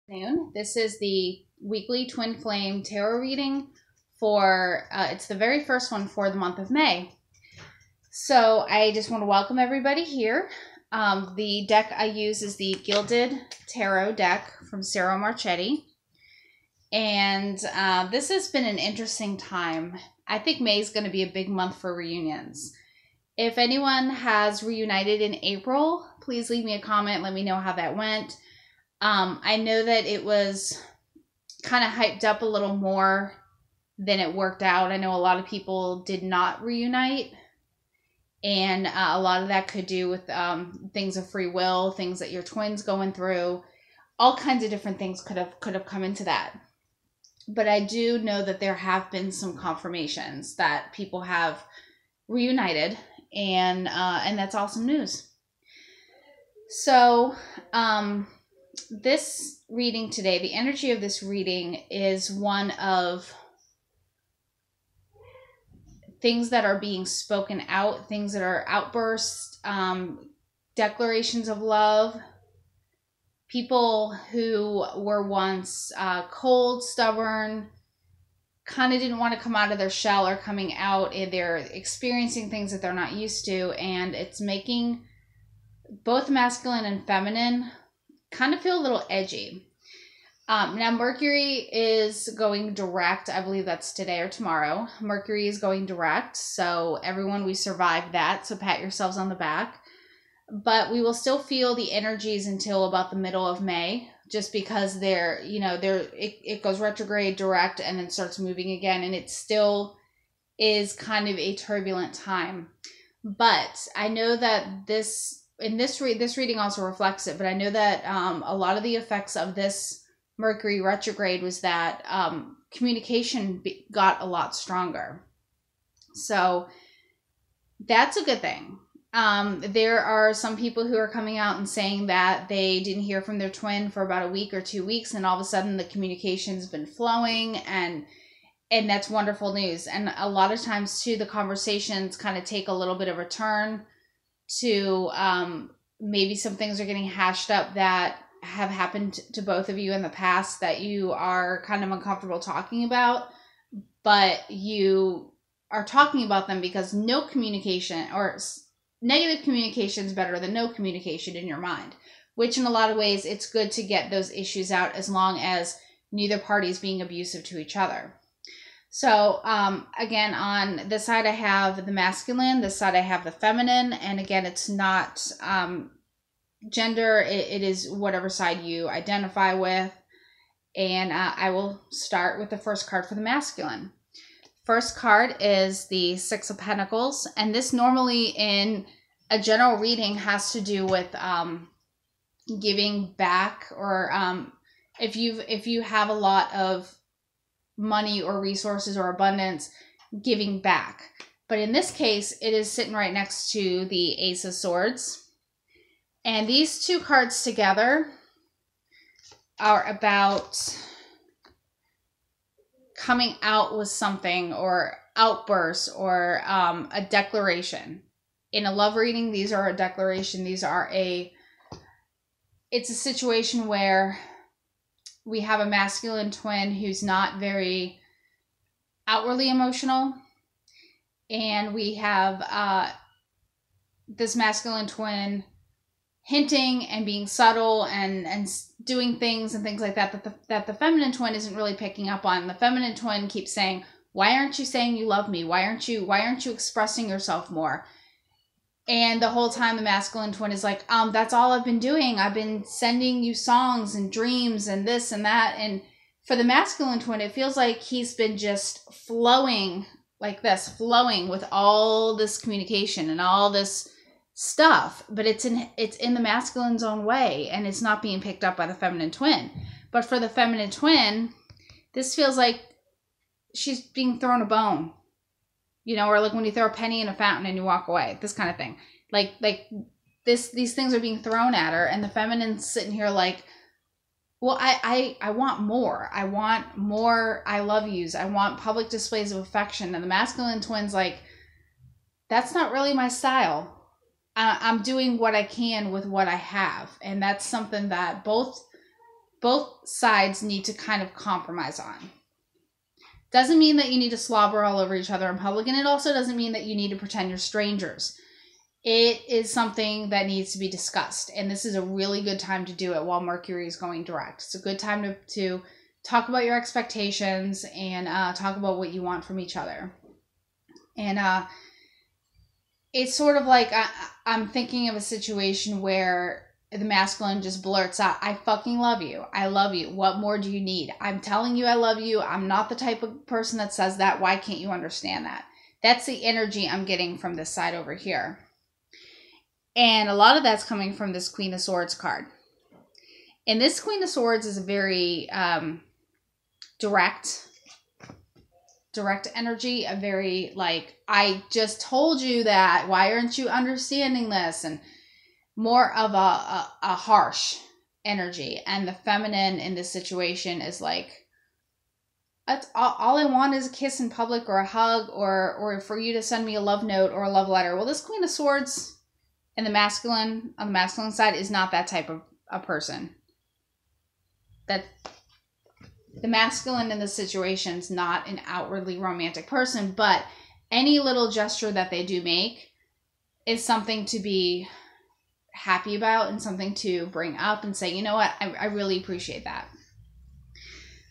Afternoon. This is the weekly Twin Flame tarot reading for it's the very first one for the month of May. So I just want to welcome everybody here. The deck I use is the Gilded Tarot deck from Sarah Marchetti. And this has been an interesting time. I think May is going to be a big month for reunions. If anyone has reunited in April, please leave me a comment. Let me know how that went. I know that it was kind of hyped up a little more than it worked out. I know a lot of people did not reunite, and a lot of that could do with things of free will, things that your twin's going through. All kinds of different things could have come into that. But I do know that there have been some confirmations that people have reunited, and that's awesome news. So, this reading today, the energy of this reading is one of things that are being spoken out, things that are outbursts, declarations of love, people who were once cold, stubborn, kind of didn't want to come out of their shell are coming out, and they're experiencing things that they're not used to, and it's making both masculine and feminine kind of feel a little edgy. Now Mercury is going direct. I believe that's today or tomorrow. Mercury is going direct. So everyone, we survived that. So pat yourselves on the back. But we will still feel the energies until about the middle of May, just because it goes retrograde, direct, and then starts moving again. And it still is kind of a turbulent time. But I know that this reading also reflects it, but I know that a lot of the effects of this Mercury retrograde was that communication got a lot stronger. So that's a good thing. There are some people who are coming out and saying that they didn't hear from their twin for about a week or 2 weeks, and all of a sudden the communication's been flowing, and that's wonderful news. And a lot of times too, the conversations kind of take a little bit of a turn to maybe some things are getting hashed up that have happened to both of you in the past that you are kind of uncomfortable talking about, but you are talking about them because no communication or negative communication is better than no communication in your mind, which in a lot of ways it's good to get those issues out as long as neither party is being abusive to each other. So, again, on this side I have the masculine, this side I have the feminine, and again, it's not gender, it is whatever side you identify with, and I will start with the first card for the masculine. First card is the Six of Pentacles, and this normally in a general reading has to do with giving back, or if you have a lot of money or resources or abundance, giving back. But in this case, it is sitting right next to the Ace of Swords. And these two cards together are about coming out with something, or outbursts, or a declaration. In a love reading, these are a declaration. It's a situation where we have a masculine twin who's not very outwardly emotional. And we have this masculine twin hinting and being subtle and doing things and things like that the feminine twin isn't really picking up on. The feminine twin keeps saying, why aren't you saying you love me? Why aren't you expressing yourself more? And the whole time the masculine twin is like, that's all I've been doing. I've been sending you songs and dreams and this and that. And for the masculine twin, it feels like he's been just flowing like this, flowing with all this communication and all this stuff. But it's in the masculine's own way, and it's not being picked up by the feminine twin. But for the feminine twin, this feels like she's being thrown a bone. Or like when you throw a penny in a fountain and you walk away, this kind of thing. Like these things are being thrown at her, and the feminine's sitting here like, well, I want more. I want more I love yous. I want public displays of affection. And the masculine twin's like, that's not really my style. I'm doing what I can with what I have. And that's something that both both sides need to kind of compromise on. Doesn't mean that you need to slobber all over each other in public, and it also doesn't mean that you need to pretend you're strangers. It is something that needs to be discussed, and this is a really good time to do it while Mercury is going direct. It's a good time to talk about your expectations and talk about what you want from each other. And it's sort of like I'm thinking of a situation where the masculine just blurts out, I fucking love you. I love you. What more do you need? I'm telling you I love you. I'm not the type of person that says that. Why can't you understand that? That's the energy I'm getting from this side over here. And a lot of that's coming from this Queen of Swords card. And this Queen of Swords is a very direct energy, a very like, I just told you that. Why aren't you understanding this? And more of a harsh energy. And the feminine in this situation is like, that's all I want is a kiss in public or a hug or for you to send me a love note or a love letter. Well, this Queen of Swords on the masculine side is not that type of a person. That the masculine in this situation is not an outwardly romantic person, but any little gesture that they do make is something to be happy about and something to bring up and say, you know what, I really appreciate that.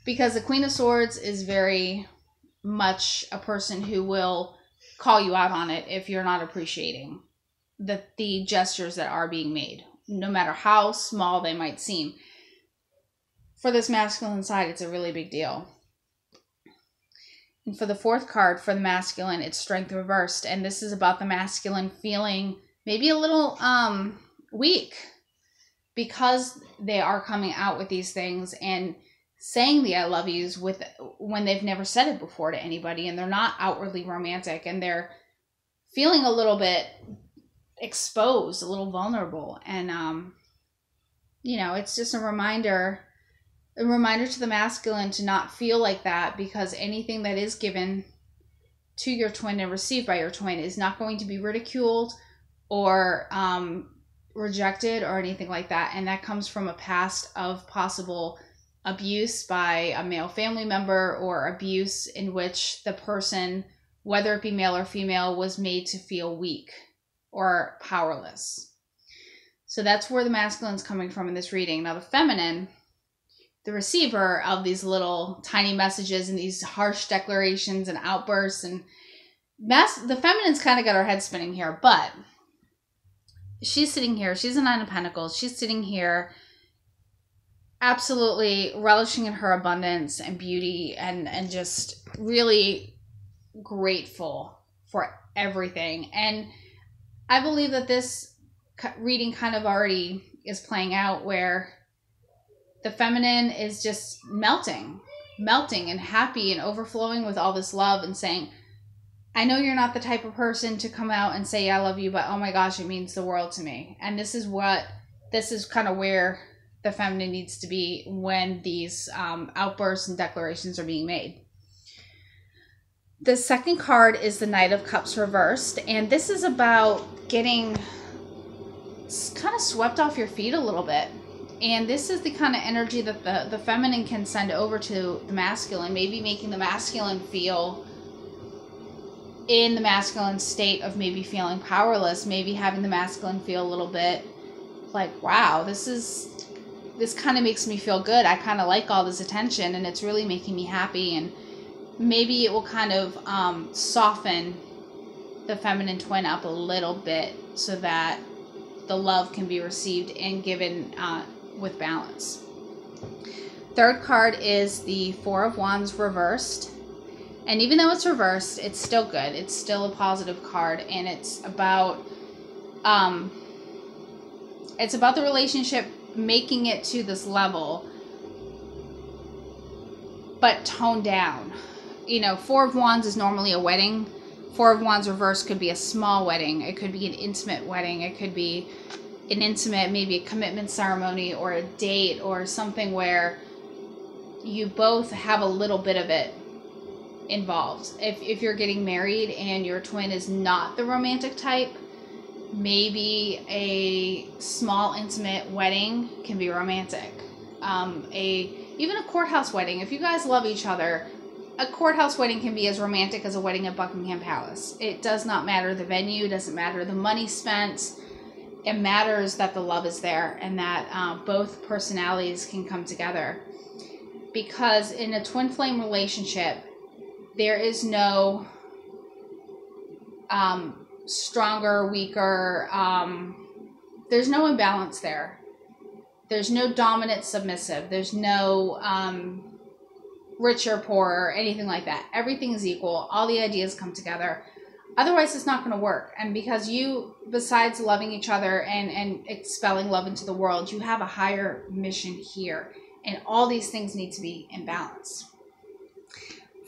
Because the Queen of Swords is very much a person who will call you out on it if you're not appreciating the gestures that are being made, no matter how small they might seem. For this masculine side, it's a really big deal. And for the fourth card, for the masculine, it's Strength reversed. And this is about the masculine feeling maybe a little weak because they are coming out with these things and saying the I love yous when they've never said it before to anybody, and they're not outwardly romantic, and they're feeling a little bit exposed, a little vulnerable. And it's just a reminder to the masculine to not feel like that, because anything that is given to your twin and received by your twin is not going to be ridiculed or rejected or anything like that. And that comes from a past of possible abuse by a male family member, or abuse in which the person, whether it be male or female, was made to feel weak or powerless. So that's where the masculine's coming from in this reading. Now the feminine, the receiver of these little tiny messages and these harsh declarations and outbursts, and the feminine's kind of got her head spinning here, but she's sitting here. She's a Nine of Pentacles. She's sitting here absolutely relishing in her abundance and beauty and just really grateful for everything. And I believe that this reading kind of already is playing out, where the feminine is just melting and happy and overflowing with all this love and saying, I know you're not the type of person to come out and say I love you, but oh my gosh, it means the world to me. And this is kind of where the feminine needs to be when these outbursts and declarations are being made. The second card is the Knight of Cups reversed, and this is about getting kind of swept off your feet a little bit. And this is the kind of energy that the feminine can send over to the masculine, maybe making the masculine feel in the masculine state of maybe feeling powerless, maybe having the masculine feel a little bit like, wow, this kind of makes me feel good. I kind of like all this attention and it's really making me happy. And maybe it will kind of soften the feminine twin up a little bit so that the love can be received and given with balance. Third card is the Four of Wands reversed. And even though it's reversed, it's still good. It's still a positive card, and it's about the relationship making it to this level, but toned down. Four of Wands is normally a wedding. Four of Wands reversed could be a small wedding. It could be an intimate wedding. It could be an intimate, maybe a commitment ceremony or a date or something where you both have a little bit of it involved. If you're getting married and your twin is not the romantic type, maybe a small intimate wedding can be romantic. even a courthouse wedding. If you guys love each other, a courthouse wedding can be as romantic as a wedding at Buckingham Palace. It does not matter the venue, doesn't matter the money spent. It matters that the love is there and that both personalities can come together. Because in a twin flame relationship, there is no stronger, weaker, there's no imbalance there. There's no dominant, submissive. There's no rich or poor or anything like that. Everything is equal. All the ideas come together. Otherwise, it's not going to work. And because you, besides loving each other and expelling love into the world, you have a higher mission here. And all these things need to be in balance.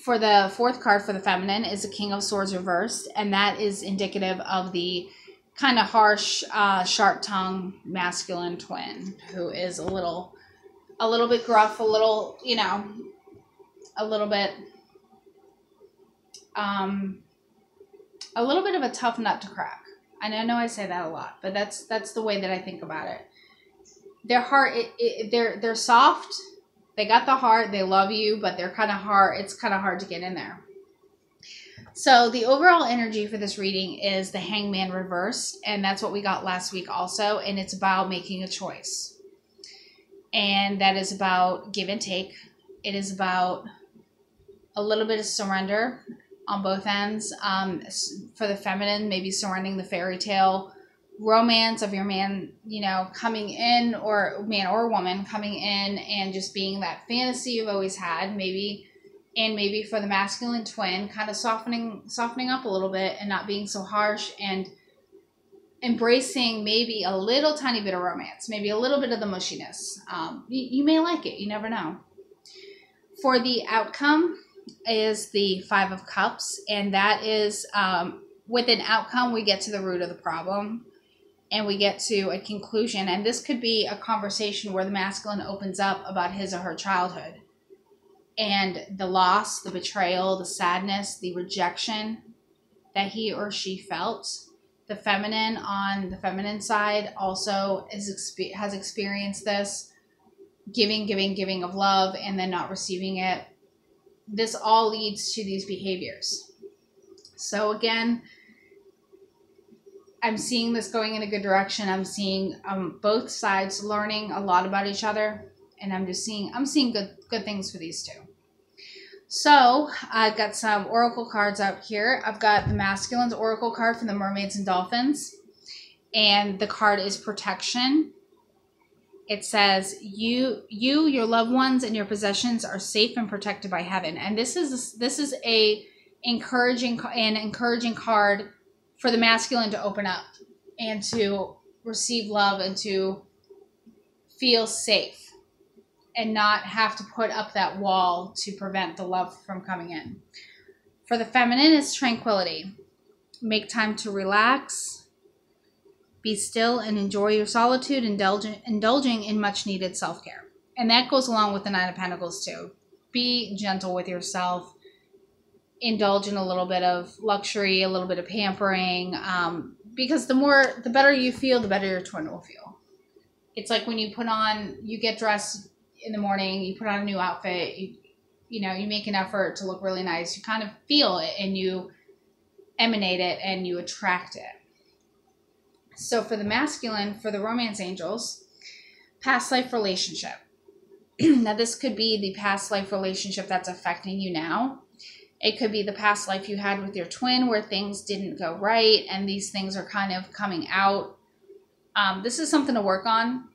For the fourth card for the feminine is the King of Swords reversed. And that is indicative of the kind of harsh, sharp-tongued masculine twin who is a little bit gruff, a little bit, a little bit of a tough nut to crack. And I know I say that a lot, but that's the way that I think about it. Their heart, they're soft. They got the heart. They love you, but they're kind of hard. It's kind of hard to get in there. So the overall energy for this reading is the Hangman reversed, and that's what we got last week also, and it's about making a choice. And that is about give and take. It is about a little bit of surrender on both ends. For the feminine, maybe surrendering the fairy tale romance of your man, coming in, or man or woman coming in and just being that fantasy you've always had, maybe. And maybe for the masculine twin, kind of softening up a little bit and not being so harsh and embracing maybe a little tiny bit of romance, maybe a little bit of the mushiness. You may like it. You never know. For the outcome is the Five of Cups. And that is, with an outcome, we get to the root of the problem and we get to a conclusion. And this could be a conversation where the masculine opens up about his or her childhood. And the loss, the betrayal, the sadness, the rejection that he or she felt. The feminine, on the feminine side, also has experienced this giving of love and then not receiving it. This all leads to these behaviors. So again, I'm seeing this going in a good direction. I'm seeing both sides learning a lot about each other. And I'm seeing good things for these two. So I've got some oracle cards up here. I've got the masculine's oracle card from the Mermaids and Dolphins. And the card is protection. It says, your loved ones, and your possessions are safe and protected by heaven. And this is a encouraging card for the masculine to open up and to receive love and to feel safe. And not have to put up that wall to prevent the love from coming in. For the feminine, it's tranquility. Make time to relax. Be still and enjoy your solitude, indulging in much needed self-care. And that goes along with the Nine of Pentacles too. Be gentle with yourself. Indulge in a little bit of luxury, a little bit of pampering. Because the better you feel, the better your twin will feel. It's like when you get dressed in the morning, you put on a new outfit, you make an effort to look really nice, you kind of feel it and you emanate it and you attract it. So for the masculine, for the romance angels, past life relationship. Now this could be the past life relationship that's affecting you now. It could be the past life you had with your twin where things didn't go right and these things are kind of coming out. This is something to work on.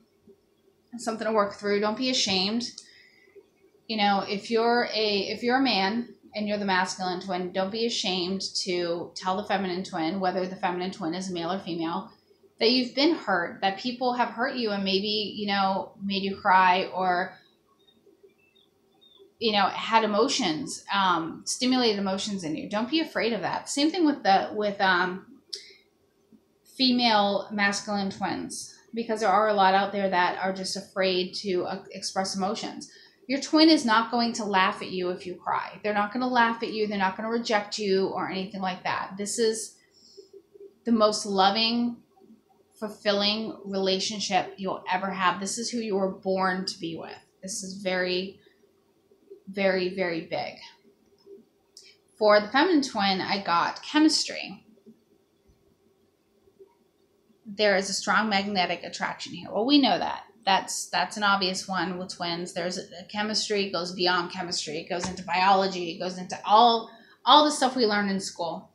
Something to work through. Don't be ashamed. If you're a man and you're the masculine twin, don't be ashamed to tell the feminine twin, whether the feminine twin is male or female, that you've been hurt, that people have hurt you and maybe, made you cry or, had emotions, stimulated emotions in you. Don't be afraid of that. Same thing with female masculine twins. Because there are a lot out there that are just afraid to express emotions. Your twin is not going to laugh at you if you cry. They're not going to laugh at you. They're not going to reject you or anything like that. This is the most loving, fulfilling relationship you'll ever have. This is who you were born to be with. This is very, very, very big. For the feminine twin, I got chemistry. There is a strong magnetic attraction here. Well, we know that. That's an obvious one with twins. There's a chemistry, it goes beyond chemistry. It goes into biology. It goes into all the stuff we learn in school.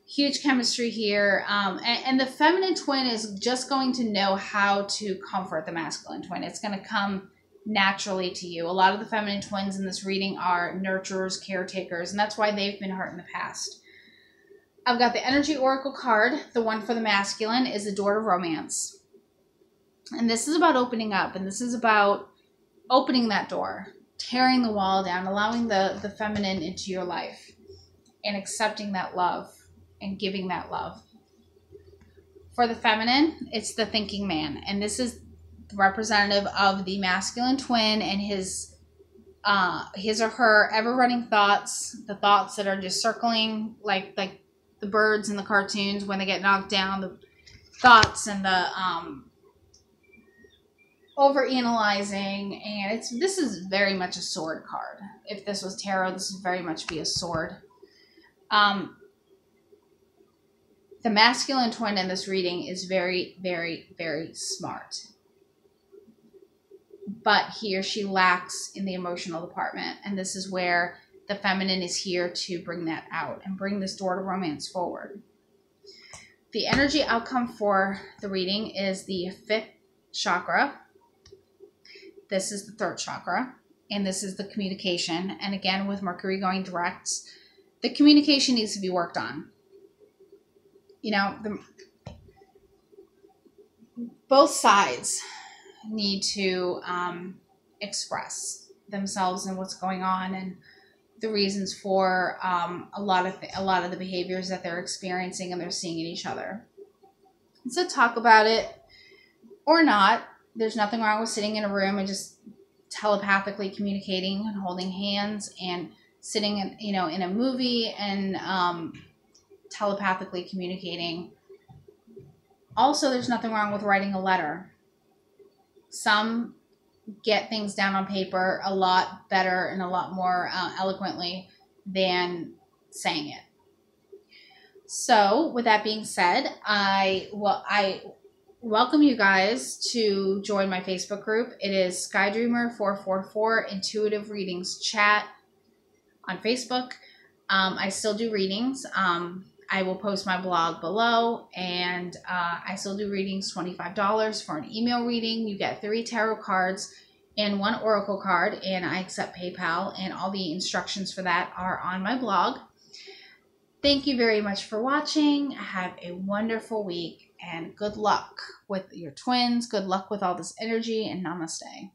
Huge chemistry here. And the feminine twin is just going to know how to comfort the masculine twin. It's going to come naturally to you. A lot of the feminine twins in this reading are nurturers, caretakers, and that's why they've been hurt in the past. I've got the Energy Oracle card. The one for the masculine is the Door to Romance. And this is about opening up, and this is about opening that door, tearing the wall down, allowing the feminine into your life, and accepting that love and giving that love. For the feminine, it's the thinking man, and this is representative of the masculine twin and his or her ever-running thoughts, the thoughts that are just circling like the birds in the cartoons when they get knocked down, the thoughts and the over-analyzing. And this is very much a sword card. If this was tarot, this would very much be a sword. The masculine twin in this reading is very, very, very smart. But he or she lacks in the emotional department. And this is where the feminine is here to bring that out and bring this door to romance forward. The energy outcome for the reading is the 5th chakra. This is the 3rd chakra. And this is the communication. And again, with Mercury going direct, the communication needs to be worked on. You know, both sides need to express themselves and what's going on and the reasons for a lot of the behaviors that they're experiencing and they're seeing in each other. So talk about it or not. There's nothing wrong with sitting in a room and just telepathically communicating and holding hands and sitting in a movie and telepathically communicating. Also, there's nothing wrong with writing a letter. Some get things down on paper a lot better and a lot more eloquently than saying it. So, with that being said, I welcome you guys to join my Facebook group. It is SkyDreamer444 Intuitive Readings Chat on Facebook. I still do readings. I will post my blog below, and I still do readings, $25 for an email reading. You get 3 tarot cards and 1 oracle card, and I accept PayPal, and all the instructions for that are on my blog. Thank you very much for watching. Have a wonderful week, and good luck with your twins. Good luck with all this energy, and namaste.